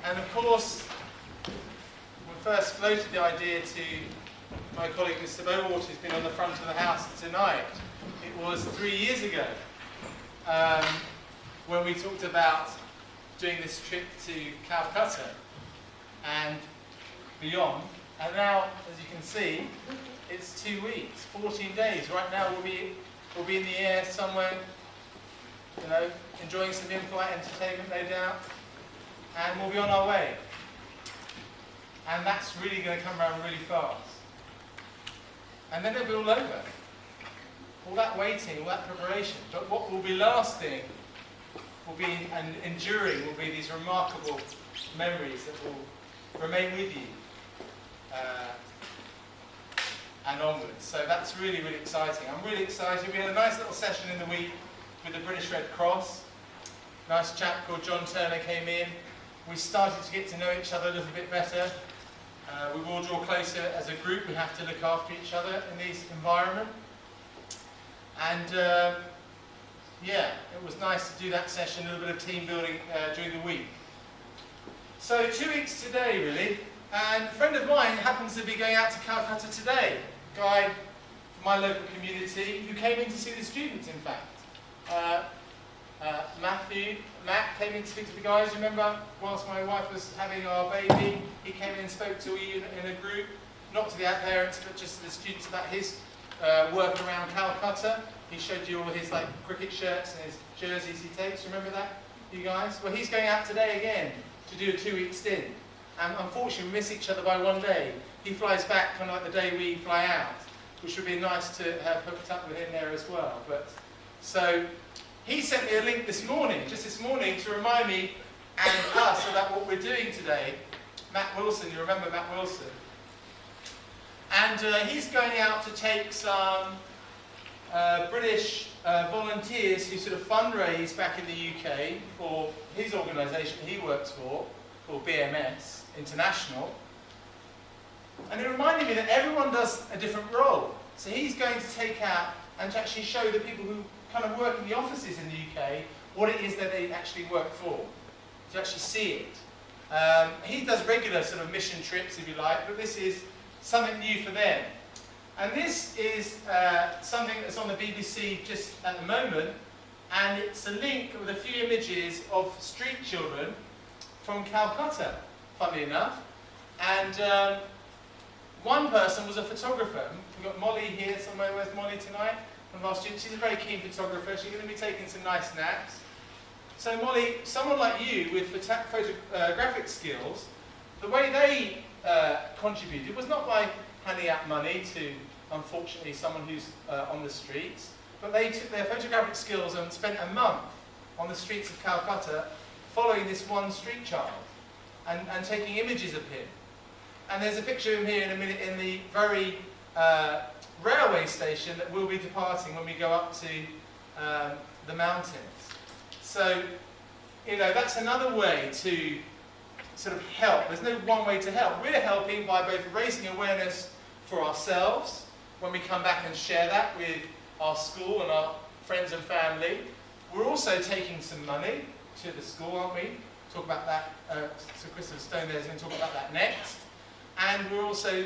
And of course, we first floated the idea to my colleague Mr. Bowater, who's been on the front of the house tonight. It was 3 years ago when we talked about doing this trip to Calcutta and beyond. And now, as you can see, it's 2 weeks, 14 days. Right now we'll be in the air somewhere, you know, enjoying some in-flight entertainment, no doubt, and we'll be on our way. And that's really going to come around really fast. And then it'll be all over. All that waiting, all that preparation. But what will be lasting, will be and enduring, will be these remarkable memories that will remain with you and onwards. So that's really, really exciting. I'm really excited. We had a nice little session in the week with the British Red Cross. Nice chap called John Turner came in. We started to get to know each other a little bit better. We will draw closer as a group. We have to look after each other in this environment. And yeah, it was nice to do that session, a little bit of team building during the week. So 2 weeks today, really. And a friend of mine happens to be going out to Calcutta today. A guy from my local community who came in to see the students, in fact. Matt came in to speak to the guys. Remember, whilst my wife was having our baby, he came in and spoke to you in a group, not to the parents, but just to the students about his work around Calcutta. He showed you all his cricket shirts and his jerseys he takes. Remember that, you guys? Well, he's going out today again to do a 2-week stint. And unfortunately, we miss each other by 1 day. He flies back kind of like the day we fly out, which would be nice to have hooked up with him there as well. But so he sent me a link this morning, just this morning, to remind me and us about what we're doing today. Matt Wilson, you remember Matt Wilson? And he's going out to take some British volunteers who sort of fundraise back in the UK for his organisation he works for, called BMS International. And it reminded me that everyone does a different role. So he's going to take out and to actually show the people who kind of work in the offices in the UK what it is that they actually work for, to actually see it. He does regular sort of mission trips, if you like, but this is something new for them. And this is something that's on the BBC just at the moment, and it's a link with a few images of street children from Calcutta, funnily enough. And one person was a photographer. We've got Molly here somewhere. Where's Molly tonight? One of our students. She's a very keen photographer. She's going to be taking some nice snaps. So Molly, someone like you with photographic skills, the way they contributed was not by handing out money to, unfortunately, someone who's on the streets, but they took their photographic skills and spent a month on the streets of Calcutta following this one street child and taking images of him. And there's a picture of him here in a minute in the very railway station that we'll be departing when we go up to the mountains. So, you know, that's another way to sort of help. There's no one way to help. We're helping by both raising awareness for ourselves when we come back and share that with our school and our friends and family. We're also taking some money to the school, aren't we? Talk about that. So Christopher Stone there is going to talk about that next. And we're also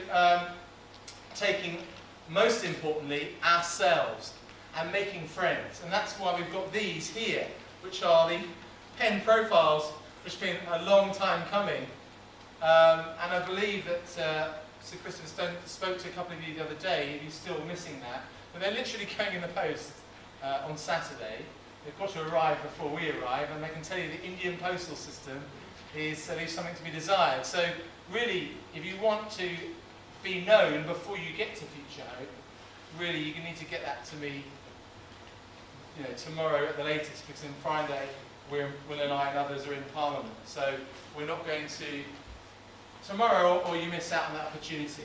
taking, most importantly, ourselves and making friends. And that's why we've got these here, which are the pen profiles, which have been a long time coming. And I believe that Sir Christopher Stone spoke to a couple of you the other day, you're still missing that. But they're literally going in the post on Saturday. They've got to arrive before we arrive, and I can tell you the Indian postal system leaves something to be desired. So really, if you want to be known before you get to Future Hope, really you need to get that to me, you know, tomorrow at the latest, because on Friday Will and I and others are in Parliament. So we're not going to tomorrow, or you miss out on that opportunity.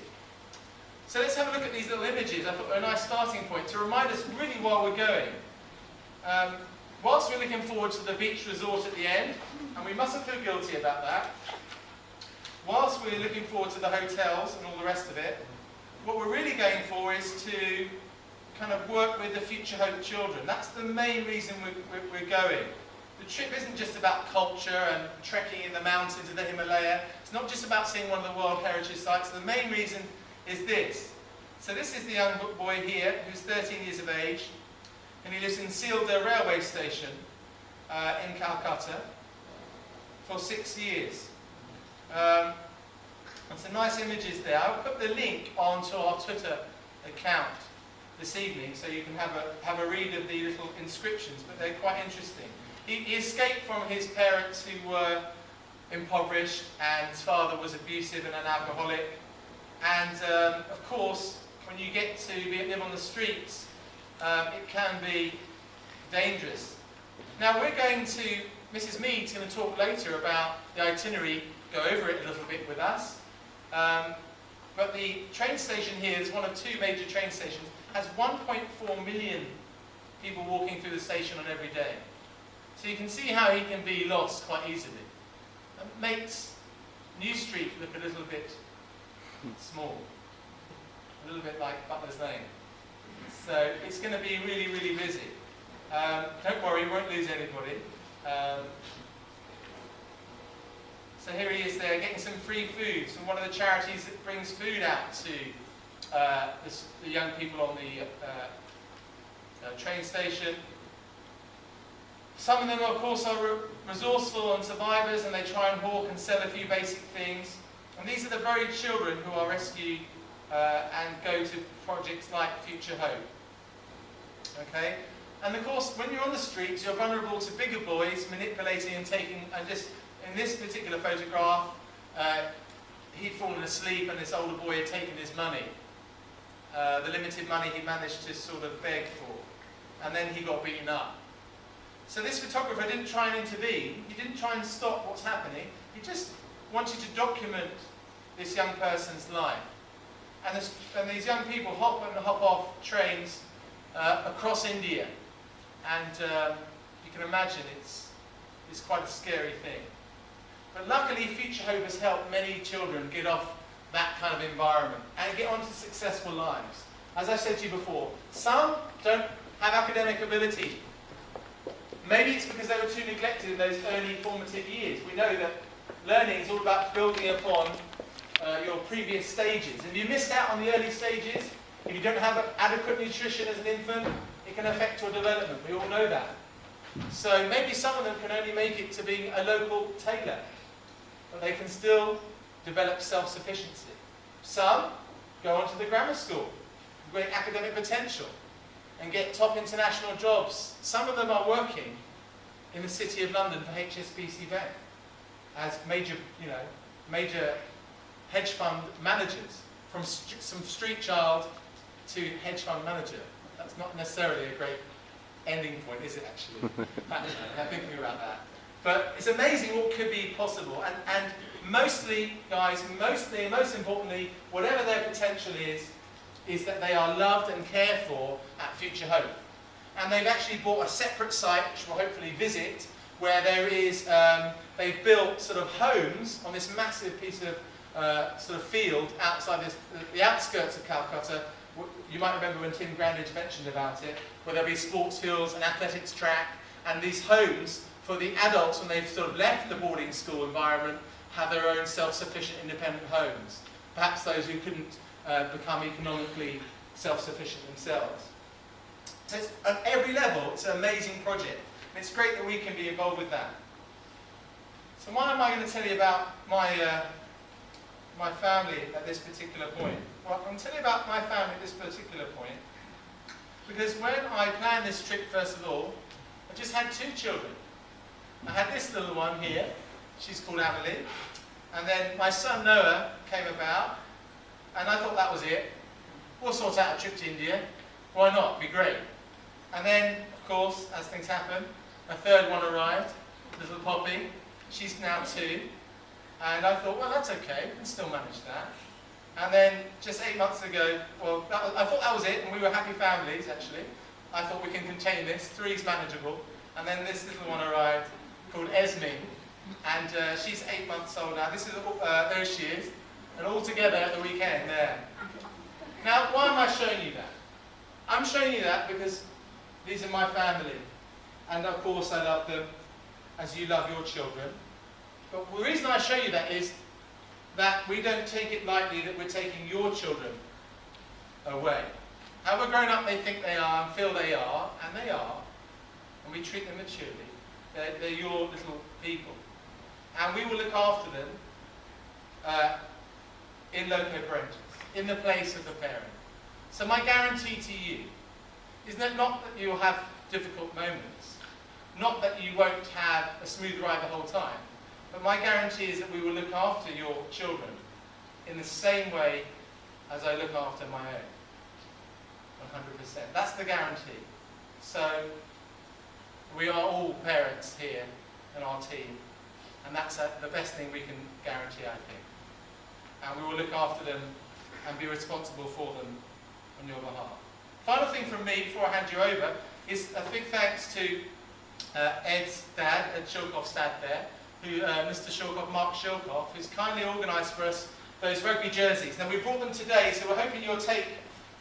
So let's have a look at these little images. I thought they were a nice starting point to remind us really where we're going. Whilst we're looking forward to the beach resort at the end, and we mustn't feel guilty about that, whilst we're looking forward to the hotels and all the rest of it, what we're really going for is to kind of work with the Future Hope children. That's the main reason we're going. the trip isn't just about culture and trekking in the mountains of the Himalaya. It's not just about seeing one of the World Heritage Sites. The main reason is this. So this is the young boy here, who's 13 years of age, and he lives in Sealdah railway station in Calcutta for 6 years. And some nice images there. I'll put the link onto our Twitter account this evening so you can have a read of the little inscriptions, but they're quite interesting. He escaped from his parents who were impoverished, and his father was abusive and an alcoholic. And of course, when you get to live on the streets, it can be dangerous. Now we're going to, Mrs. Mead's going to talk later about the itinerary, go over it a little bit with us. But the train station here is one of two major train stations, has 1.4 million people walking through the station on every day. So you can see how he can be lost quite easily. It makes New Street look a little bit small, a little bit like Butler's Lane. So it's going to be really, really busy. Don't worry, you won't lose anybody. So here he is there getting some free food from one of the charities that brings food out to the young people on the train station. Some of them, of course, are resourceful and survivors, and they try and hawk and sell a few basic things. And these are the very children who are rescued and go to projects like Future Hope. Okay? And of course, when you're on the streets, you're vulnerable to bigger boys manipulating and taking, and just in this particular photograph, he'd fallen asleep and this older boy had taken his money. The limited money he managed to sort of beg for. And then he got beaten up. So this photographer didn't try and intervene. He didn't try and stop what's happening. He just wanted to document this young person's life. And these young people hop and hop off trains across India. And you can imagine it's quite a scary thing. But luckily, Future Hope has helped many children get off that kind of environment and get onto successful lives. As I said to you before, some don't have academic ability. Maybe it's because they were too neglected in those early formative years. We know that learning is all about building upon your previous stages. If you missed out on the early stages, if you don't have adequate nutrition as an infant, it can affect your development. We all know that. So maybe some of them can only make it to being a local tailor, but they can still develop self-sufficiency. Some go on to the grammar school, great academic potential, and get top international jobs. Some of them are working in the City of London for HSBC Bank as major hedge fund managers, from some street child to hedge fund manager. That's not necessarily a great ending point, is it actually? I'm thinking about that. But it's amazing what could be possible. And mostly, guys, most importantly, whatever their potential is that they are loved and cared for at Future Hope. And they've actually bought a separate site, which we'll hopefully visit, where there is, they've built sort of homes on this massive piece of sort of field outside the outskirts of Calcutta. You might remember when Tim Grandage mentioned about it, where there'll be sports fields, an athletics track, and these homes for the adults, when they've sort of left the boarding school environment, have their own self-sufficient independent homes. Perhaps those who couldn't become economically self-sufficient themselves. So it's, at every level, it's an amazing project. And it's great that we can be involved with that. So why am I going to tell you about my family at this particular point? Well, I'm going to tell you about my family at this particular point because when I planned this trip, first of all, I just had two children. I had this little one here, she's called Amelie, and then my son Noah came about, and I thought that was it. We'll sort out a trip to India. Why not? It'd be great. And then, of course, as things happen, a third one arrived, little Poppy. She's now 2. And I thought, well, that's okay, we can still manage that. And then, just 8 months ago, well, I thought that was it, and we were happy families, actually. I thought we can contain this, 3's manageable. And then this little one arrived, called Esme, and she's 8 months old now. This is, there she is, and all together at the weekend, there. Now, why am I showing you that? I'm showing you that because these are my family, and of course I love them, as you love your children. But the reason I show you that is that we don't take it lightly that we're taking your children away. However grown up they think they are and feel they are, and they are, and we treat them maturely. They're your little people. And we will look after them in loco parentis, in the place of the parent. So my guarantee to you is that not that you'll have difficult moments, not that you won't have a smooth ride the whole time, but my guarantee is that we will look after your children in the same way as I look after my own. 100%. That's the guarantee. So we are all parents here in our team, and that's the best thing we can guarantee, I think. And we will look after them and be responsible for them on your behalf. Final thing from me before I hand you over is a big thanks to Ed's dad, Ed Shilkoff's dad there, who, Mr. Shilkoff, Mark Shilkoff, who's kindly organised for us those rugby jerseys. Now we brought them today, so we're hoping you'll take.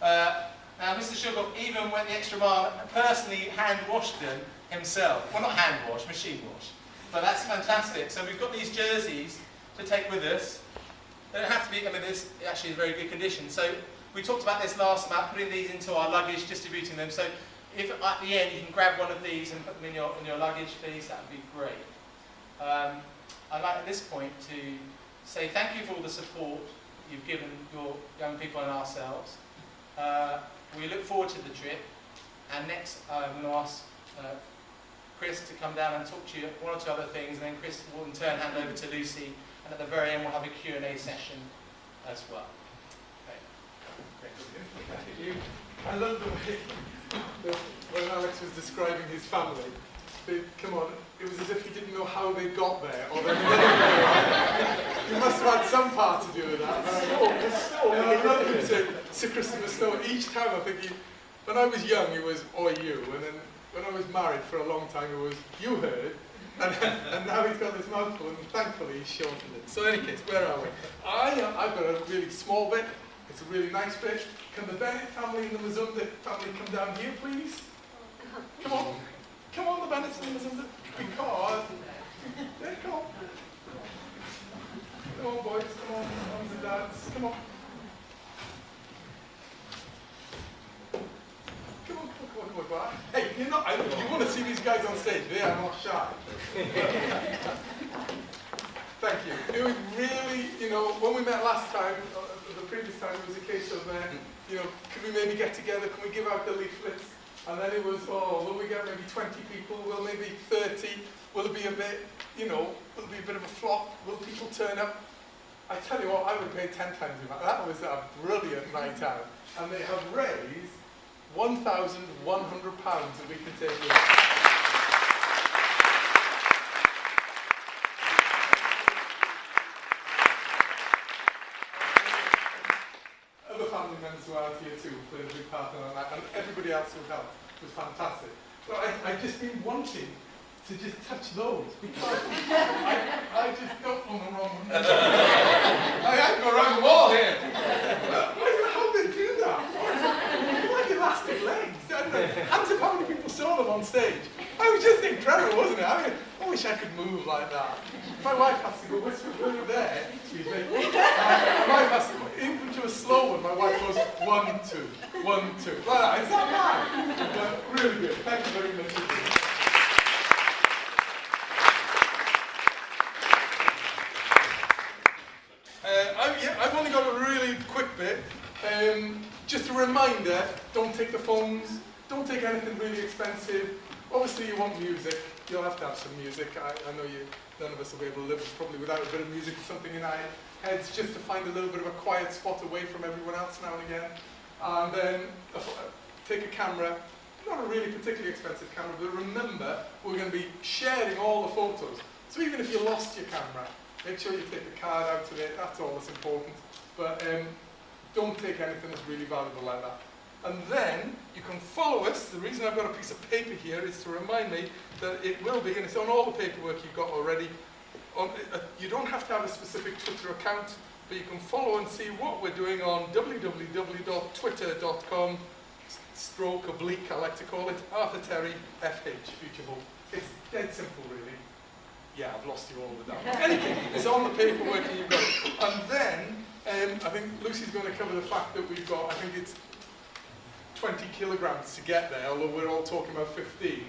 Now Mr. Shilkoff even went the extra mile and personally hand washed them himself. Well, not hand wash, machine wash. But that's fantastic. So we've got these jerseys to take with us. They don't have to be, I mean, this actually is very good condition. So we talked about this last about putting these into our luggage, distributing them. So if at the end you can grab one of these and put them in your luggage, please, that would be great. I'd like at this point to say thank you for all the support you've given your young people and ourselves. We look forward to the trip, and next I'm going to ask Chris to come down and talk to you one or two other things, and then Chris will in turn hand over to Lucy, and at the very end we'll have a Q&A session as well. Okay. Thank you. I love the way when Alex was describing his family, come on, it was as if he didn't know how they got there, or they He must have had some part to do with that. I love him to Sir Christopher Snow. Each time I think when I was young it was or you, and then when I was married for a long time it was you heard, and now he's got this mouthful, and thankfully he's shortened it. So in any case, where are we? I've got a really small bit. It's a really nice bit. Can the Bennett family and the Mazunda family come down here, please? Come on. Come on, the Bennetts and the Mazunda. Because... Yeah, come on. Come on, boys. Come on, moms and dads. Come on. Come on, come on. Hey, you want to see these guys on stage? They are not shy. Thank you. It was really, when we met last time, the previous time, it was a case of, could we maybe get together? Can we give out the leaflets? And then it was, will we get maybe 20 people? Will maybe 30? Will it be a bit, will it be a bit of a flop? Will people turn up? I tell you what, I would pay 10 times that. That was a brilliant night out. And they have raised £1,100 that we can take with us. Family members who are out here too played a big part in that, and everybody else who helped was fantastic. But I've just been wanting to just touch those because I just don't want the wrong one. I haven't got around the wall here. How did they do that? They're like elastic legs. Hands up how many people saw them on stage. It was just incredible, wasn't it? I wish I could move like that. My wife has to go, we're there, excuse me. My wife has to go into a slow one. My wife goes 1, 2, 1, 2. Like that. It's not bad. But really good. Thank you very much. I've only got a really quick bit. Just a reminder, don't take the phones, don't take anything really expensive. Obviously you want music, you'll have to have some music. I know none of us will be able to live probably without a bit of music or something in our heads, just to find a little bit of a quiet spot away from everyone else now and again. And then take a camera, not a really particularly expensive camera, but remember, we're going to be sharing all the photos. So even if you lost your camera, make sure you take the card out of it, that's all that's important. But don't take anything that's really valuable like that. And then you can follow us. The reason I've got a piece of paper here is to remind me that it will be, and it's on all the paperwork you've got already. You don't have to have a specific Twitter account, but you can follow and see what we're doing on www.twitter.com// I like to call it, Arthur Terry FH, Future Hope. It's dead simple, really. Yeah, I've lost you all with that. Anything, it's on the paperwork and you've got it. And then, I think Lucy's going to cover the fact that we've got, I think it's 20 kilograms to get there, although we're all talking about 15.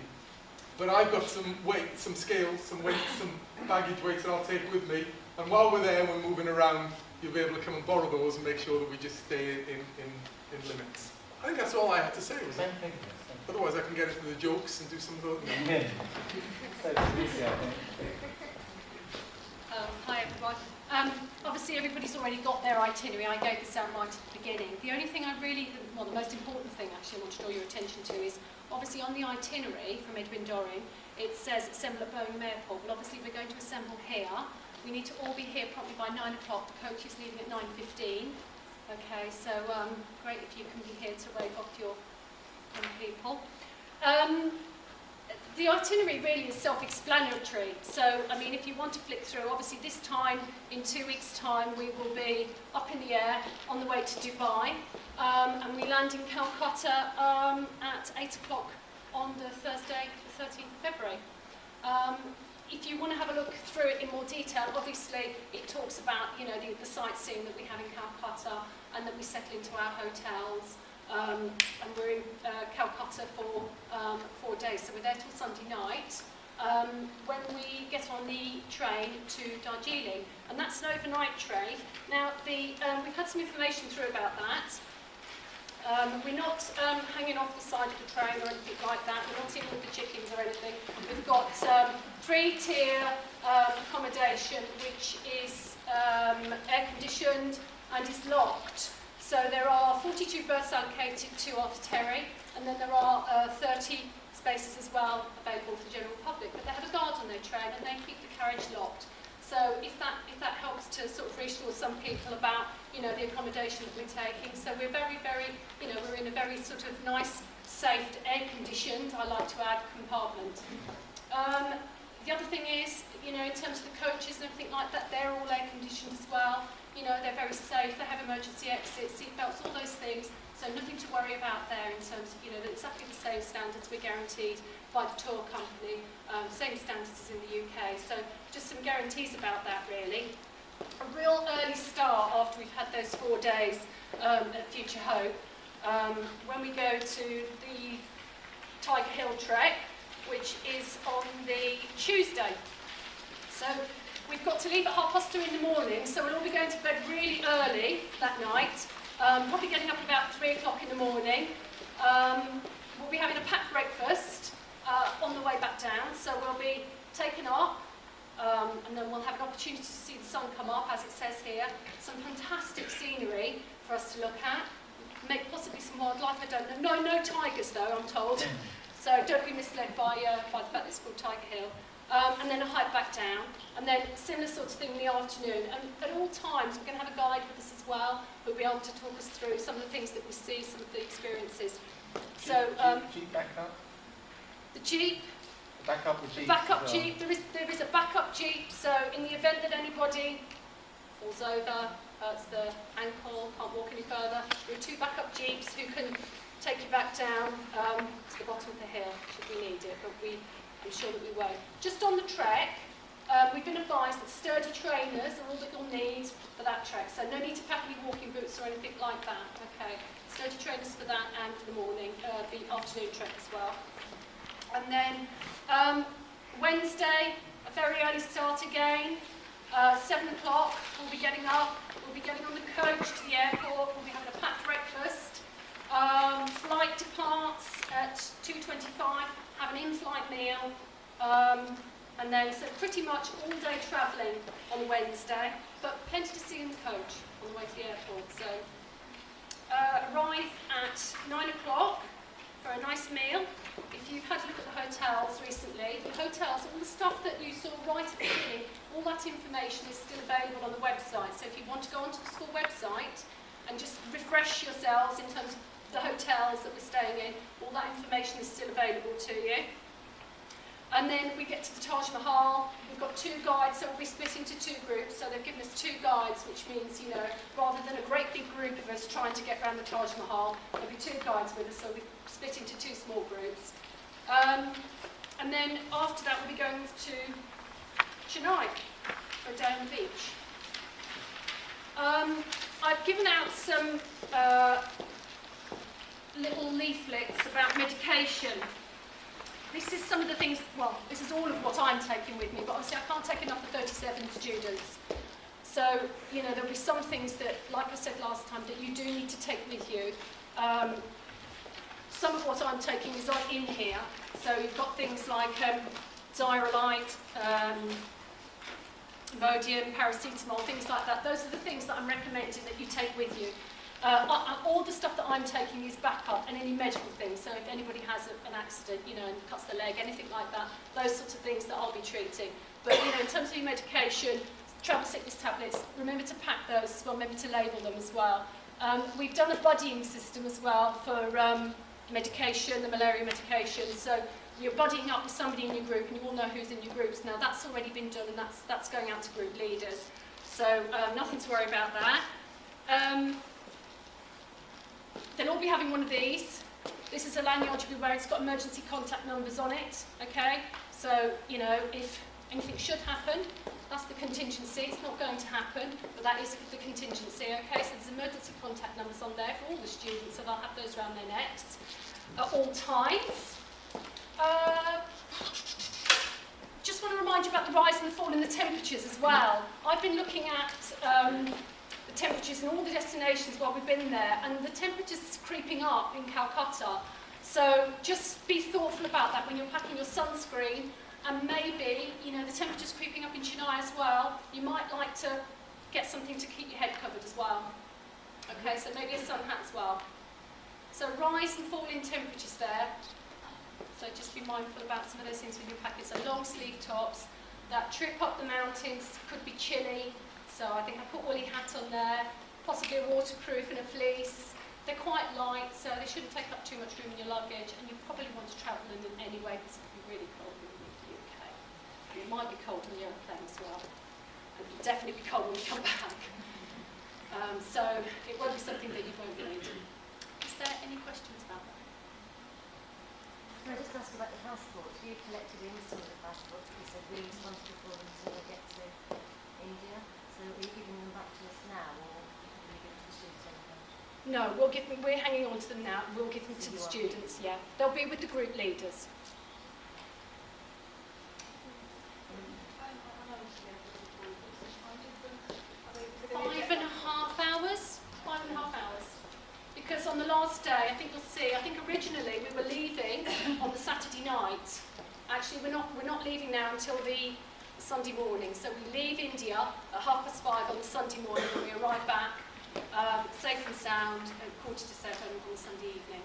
But I've got some weight, some scales, some weights, some baggage weights that I'll take with me. And while we're there, we're moving around, you'll be able to come and borrow those and make sure that we just stay in limits. I think that's all I had to say, was it? Otherwise I can get into the jokes and do some of those. Yeah. So easy, I think. Hi everyone. Obviously everybody's already got their itinerary. I gave this out right at the beginning. The only thing the most important thing actually I want to draw your attention to is obviously on the itinerary from Edwin Dorring, it says assemble at Birmingham Airport. Well, obviously we're going to assemble here. We need to all be here probably by 9 o'clock. The coach is leaving at 9:15. Okay, so great if you can be here to wave off your young people. The itinerary really is self-explanatory. So, I mean, if you want to flick through, obviously this time, in 2 weeks' time, we will be up in the air on the way to Dubai. And we land in Calcutta at 8 o'clock on the Thursday, the 13th of February. If you want to have a look through it in more detail, obviously it talks about, you know, the sightseeing that we have in Calcutta and that we settle into our hotels. And we're in Calcutta for 4 days, so we're there till Sunday night. When we get on the train to Darjeeling, and that's an overnight train. Now, we've had some information through about that. We're not hanging off the side of the train or anything like that. We're not in with the chickens or anything. We've got 3-tier accommodation, which is air-conditioned and is locked. So there are 42 berths allocated to Arthur Terry, and then there are 30 spaces as well available for the general public. But they have a guard on their train, and they keep the carriage locked. So if that helps to sort of reassure some people about, you know, the accommodation that we're taking. So we're very, very, you know, we're in a very sort of nice, safe, air-conditioned, I like to add, compartment. The other thing is, you know, in terms of the coaches and everything like that, they're all air-conditioned as well. You know, they're very safe, they have emergency exits, seat belts, all those things. So nothing to worry about there in terms of, you know, exactly the same standards we're guaranteed by the tour company, same standards as in the UK. So just some guarantees about that, really. A real early start after we've had those 4 days at Future Hope. When we go to the Tiger Hill Trek, which is on the Tuesday. So we've got to leave at 2:30 in the morning, so we'll all be going to bed really early that night. Probably getting up about 3 o'clock in the morning. We'll be having a packed breakfast on the way back down, so we'll be taken up, and then we'll have an opportunity to see the sun come up, as it says here. Some fantastic scenery for us to look at. Possibly some wildlife, I don't know. No tigers though, I'm told. So don't be misled by the fact that it's called Tiger Hill. And then a hike back down, and then similar sort of thing in the afternoon. And at all times, we're going to have a guide with us as well, who'll be able to talk us through some of the things that we see, some of the experiences. So, Jeep backup? The Jeep. Backup with Jeep. Backup Jeep. There is a backup Jeep. So, in the event that anybody falls over, hurts the ankle, can't walk any further, there are 2 backup Jeeps who can take you back down to the bottom of the hill if we need it. But I'm sure that we won't. Just on the trek, we've been advised that sturdy trainers are all that you'll need for that trek. So no need to pack any walking boots or anything like that. Okay, sturdy trainers for that and for the morning, the afternoon trek as well. And then Wednesday, a very early start again. 7 o'clock, we'll be getting up. We'll be getting on the coach to the airport. We'll be having a packed breakfast. Flight departs at 2:25. Have an in-flight meal, and then so pretty much all day travelling on Wednesday, but plenty to see in the coach on the way to the airport. So arrive at 9 o'clock for a nice meal. If you've had a look at the hotels recently, the hotels, all the stuff that you saw right at the beginning, all that information is still available on the website. So if you want to go onto the school website and just refresh yourselves in terms of the hotels that we're staying in, all that information is still available to you. And then we get to the Taj Mahal. We've got 2 guides, so we'll be split into 2 groups. So they've given us 2 guides, which means, you know, rather than a great big group of us trying to get around the Taj Mahal, there'll be 2 guides with us, so we'll be split into 2 small groups. And then after that, we'll be going to Chennai for a day on the beach. I've given out some little leaflets about medication. This is some of the things, well, this is all of what I'm taking with me, but obviously I can't take enough for 37 students. So, you know, there'll be some things that, like I said last time, that you do need to take with you. Some of what I'm taking is in here. So you've got things like Zyrolite, Imodium, paracetamol, things like that. Those are the things that I'm recommending that you take with you. All the stuff that I'm taking is backup and any medical things. So if anybody has an accident, you know, and cuts their leg, anything like that, those sorts of things that I'll be treating. But, you know, in terms of your medication, travel sickness tablets, remember to pack those as well, remember to label them as well. We've done a buddying system as well for medication, the malaria medication. So you're buddying up with somebody in your group and you all know who's in your groups. Now that's already been done and that's going out to group leaders. So nothing to worry about that. They'll all be having one of these. This is a lanyard you'll be wearing. It's got emergency contact numbers on it. Okay? So, you know, if anything should happen, that's the contingency. It's not going to happen, but that is the contingency. Okay? So there's emergency contact numbers on there for all the students, so they'll have those around their necks at all times. Just want to remind you about the rise and the fall in the temperatures as well. I've been looking at the temperatures in all the destinations while we've been there, and the temperature's creeping up in Calcutta. So just be thoughtful about that when you're packing your sunscreen, and maybe, you know, the temperature's creeping up in Chennai as well. You might like to get something to keep your head covered as well. Okay, so maybe a sun hat as well. So rise and fall in temperatures there. So just be mindful about some of those things when you're packing. So long sleeve tops. That trip up the mountains could be chilly. So I think I put woolly hat on there. Possibly a waterproof and a fleece. They're quite light, so they shouldn't take up too much room in your luggage. And you probably want to travel in them anyway because it can be really cold in the UK. It might be cold on the aeroplane as well. And it'll definitely be cold when you come back. So it won't be something that you won't need. Is there any questions about that? Can I just ask about the passports? You collected in some of the passports because said we're responsible for them until they get to India. So are you giving them back to us now, or will you give them to the students on the No, we're hanging on to them now. We'll give them to the students, yeah. They'll be with the group leaders. 5.5 hours. 5.5 hours. Because on the last day, I think you'll see, I think originally we were leaving on the Saturday night. Actually, we're not leaving now until the Sunday morning. So we leave India at 5:30 on the Sunday morning and we arrive back safe and sound at 7:15 on the Sunday evening.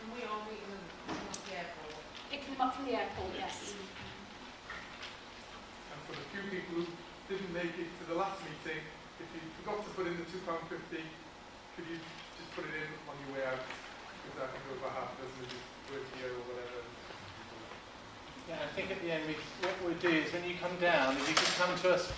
And we are meeting them at the airport. Picking them up from the airport, yes. And for the few people who didn't make it to the last meeting, if you forgot to put in the £2.50, could you just put it in on your way out? Because that can go for half a dozen of you work here or whatever. Yeah, I think at the end, what we'll do is when you come down, if you could come to us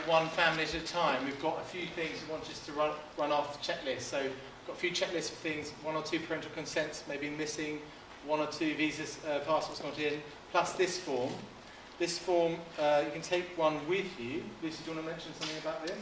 one family at a time, we've got a few things we want just to run off checklists. So we've got a few checklists of things, 1 or 2 parental consents maybe missing, 1 or 2 visas, passports not in, plus this form. This form, you can take one with you. Lucy, do you want to mention something about this?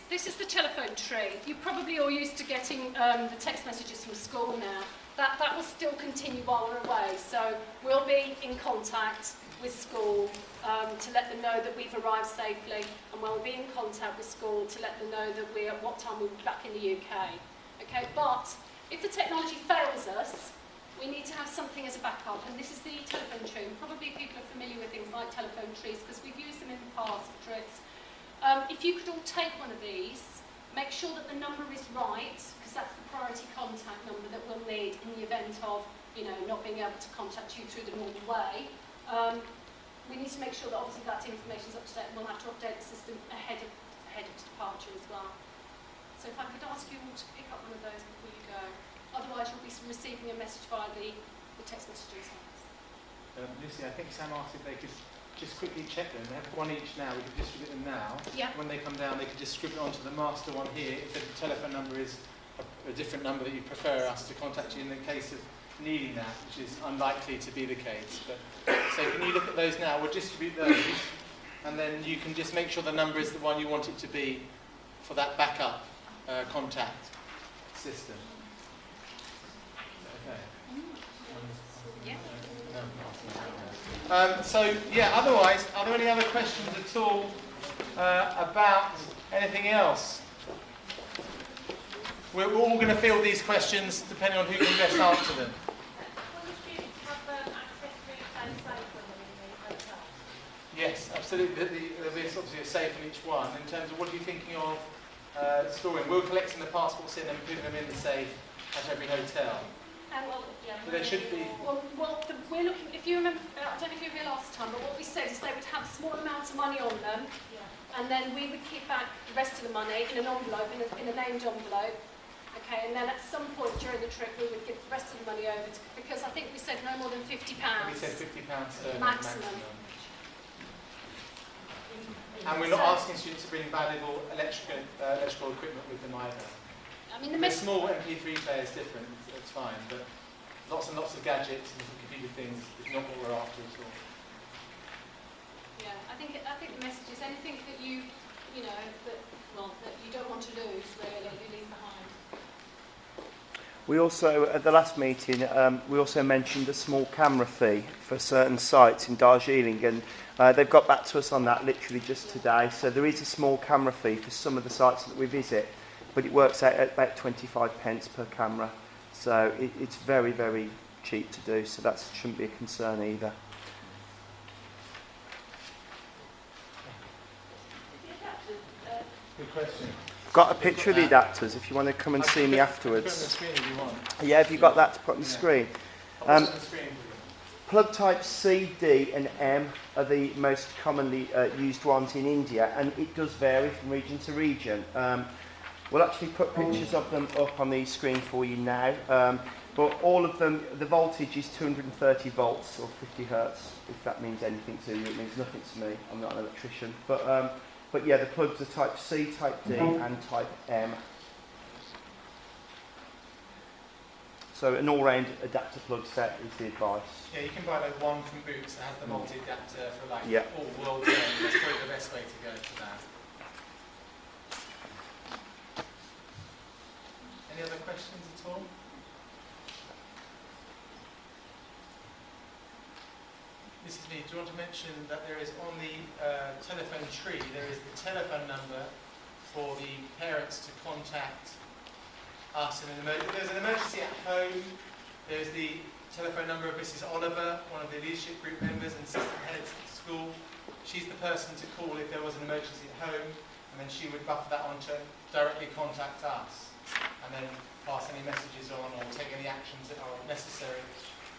This is the telephone tree. You're probably all used to getting the text messages from school now. That will still continue while we're away. So we'll be in contact with school to let them know that we've arrived safely, and we'll be in contact with school to let them know that what time we'll be back in the UK. Okay, but if the technology fails us, we need to have something as a backup, and this is the telephone tree. Probably people are familiar with things like telephone trees because we've used them in the past for trips. If you could all take one of these, make sure that the number is right, because that's the priority contact number that we'll need in the event of, you know, not being able to contact you through the normal way. We need to make sure that obviously that information is up to date, and we'll have to update the system ahead of departure as well. So if I could ask you all to pick up one of those before you go. Otherwise, you'll be receiving a message via the text messages. Lucy, I think Sam asked if they could just quickly check them. They have one each now. We could distribute them now. Yeah. When they come down, they could just scribble onto the master one here. If the telephone number is a different number that you prefer us to contact you in the case of needing that, which is unlikely to be the case. But so can you look at those now? We'll distribute those, and then you can just make sure the number is the one you want it to be for that backup contact system. Okay. So yeah, otherwise, are there any other questions at all about anything else? We're all going to field these questions depending on who can best answer them. Will the students have access to and safe when they're in the hotel? Yes, absolutely. There'll be obviously a safe in each one. In terms of what are you thinking of storing? We're collecting the passports in and putting them in the safe at every hotel. But there should be. We're looking. If you remember, I don't know if you were here last time, but what we said is they would have a small amount of money on them, and then we would keep back the rest of the money in an envelope, in a named envelope. Okay, and then at some point during the trip, we would give the rest of the money over to, because I think we said no more than £50. We said £50 sterling maximum. And we're not asking students to bring valuable electrical equipment with them either. I mean, the small MP3 player is different, it's fine, but lots and lots of gadgets and computer things is not what we're after at all. Yeah, I think the message is anything that you know, that you don't want to lose, really, you leave behind. We also, at the last meeting, we also mentioned a small camera fee for certain sites in Darjeeling, and they've got back to us on that literally just today. So there is a small camera fee for some of the sites that we visit, but it works out at about 25 pence per camera. So it's very, very cheap to do, so that shouldn't be a concern either. Good question. Got a picture of the adapters if you want to come and see me afterwards. Put it on the screen if you want. Yeah, have you got that to put on the screen? I'll put it on the screen for you. Plug type C, D and M are the most commonly used ones in India, and it does vary from region to region. We'll actually put pictures of them up on the screen for you now, but all of them, the voltage is 230 volts or 50 hertz, if that means anything to you. It means nothing to me, I'm not an electrician. But yeah, the plugs are type C, type D and type M. So an all-round adapter plug set is the advice. Yeah, you can buy like one from Boots that has the multi-adapter for like Yeah. all world game. That's probably the best way to go for that. Any other questions at all? This is me. Do you want to mention that there is on the telephone tree, there is the telephone number for the parents to contact us in an emergency. There's an emergency at home. There's the telephone number of Mrs. Oliver, one of the leadership group members and assistant heads at the school. She's the person to call if there was an emergency at home, and then she would buffer that on to directly contact us, and then pass any messages on or take any actions that are necessary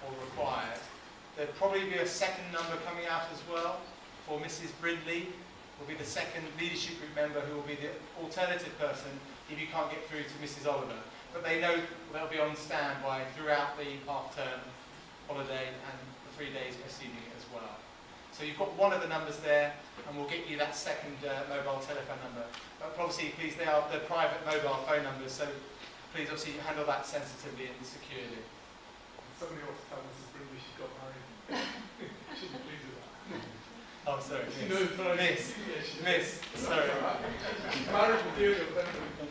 or required. There'll probably be a second number coming out as well for Mrs. Brindley, will be the second leadership group member who will be the alternative person if you can't get through to Mrs. Oliver. But they know they'll be on standby throughout the half-term holiday and the 3 days preceding it as well. So you've got one of the numbers there, and we'll get you that second mobile telephone number. But obviously, please, they are the private mobile phone numbers, so please obviously handle that sensitively and securely. Somebody else tell Mrs. Brindley she got married. She'd be pleased with that. Oh, sorry, She knows that. miss, Yeah, she miss, sorry. Marriage material, definitely.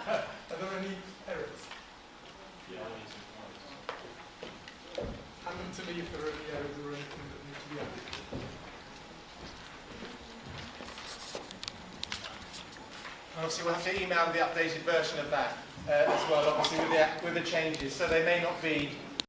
Are there any errors? Hand them to me if there are any errors or anything that need to be added. Obviously, we'll have to email the updated version of that as well, obviously with the changes. So they may not be